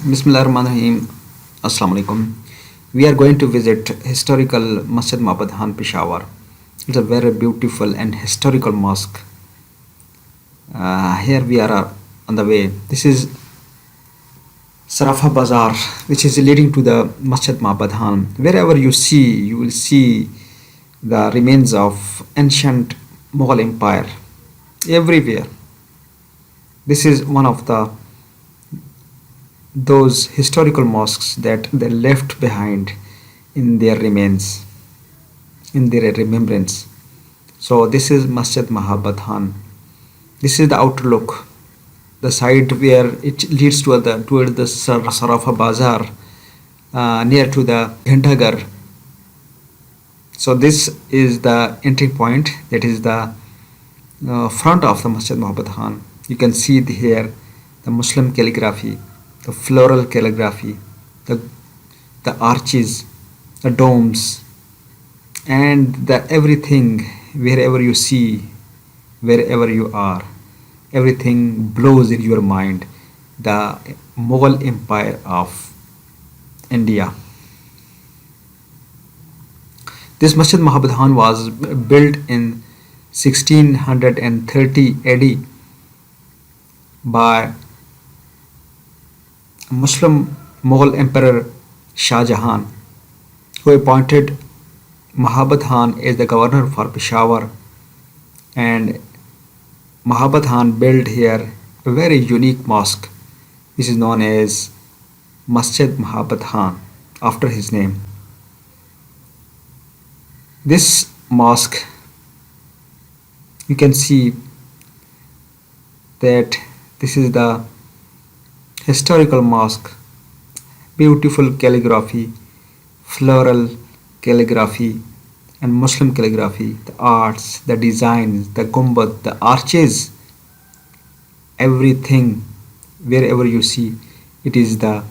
Bismillahirrahmanirrahim. Assalamu alaikum. We are going to visit historical Masjid Mahabat, Peshawar. It's a very beautiful and historical mosque. Here we are on the way. This is Sarafa Bazaar, which is leading to the Masjid Mahabat. Wherever you see, you will see the remains of ancient Mughal Empire. Everywhere. This is one of those historical mosques that they left behind in their remains, in their remembrance. So this is Masjid Mahabat. This is the outer look, the side where it leads toward the Sarafa Bazaar, near to the Ghantaghar. So this is the entry point. That is the front of the Masjid Mahabat. You can see here the Muslim calligraphy, the floral calligraphy, the arches, the domes, and the everything. Wherever you see, wherever you are, everything blows in your mind. The Mughal Empire of India. This Masjid Mahabat was built in 1630 AD by Muslim Mughal Emperor Shah Jahan, who appointed Mahabat Khan as the governor for Peshawar, and Mahabat Khan built here a very unique mosque, which is known as Masjid Mahabat Khan, after his name. This mosque, you can see that this is the historical mosque, beautiful calligraphy, floral calligraphy and Muslim calligraphy, the arts, the designs, the gumbad, the arches, everything. Wherever you see, it is the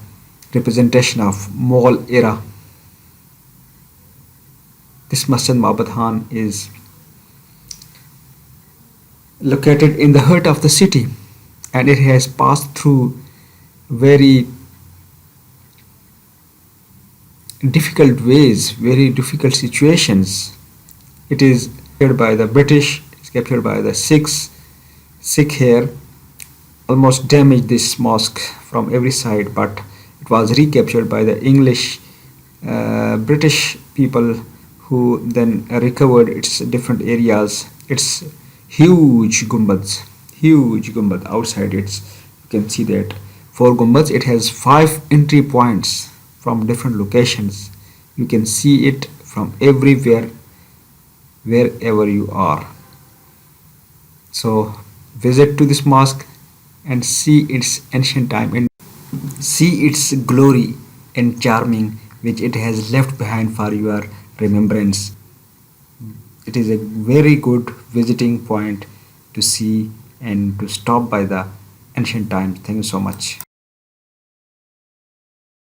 representation of Mughal era. This Masjid Mahabat is located in the heart of the city, and it has passed through very difficult ways, very difficult situations. It is captured by the British, it's captured by the Sikhs. Sikh here almost damaged this mosque from every side, but it was recaptured by the English, British people, who then recovered its different areas. It's huge gumbads outside. You can see that 4 gumbads. It has 5 entry points from different locations. You can see it from everywhere, wherever you are. So visit to this mosque and see its ancient time and see its glory and charming which it has left behind for your remembrance. It is a very good visiting point to see and to stop by the ancient times. Thank you so much.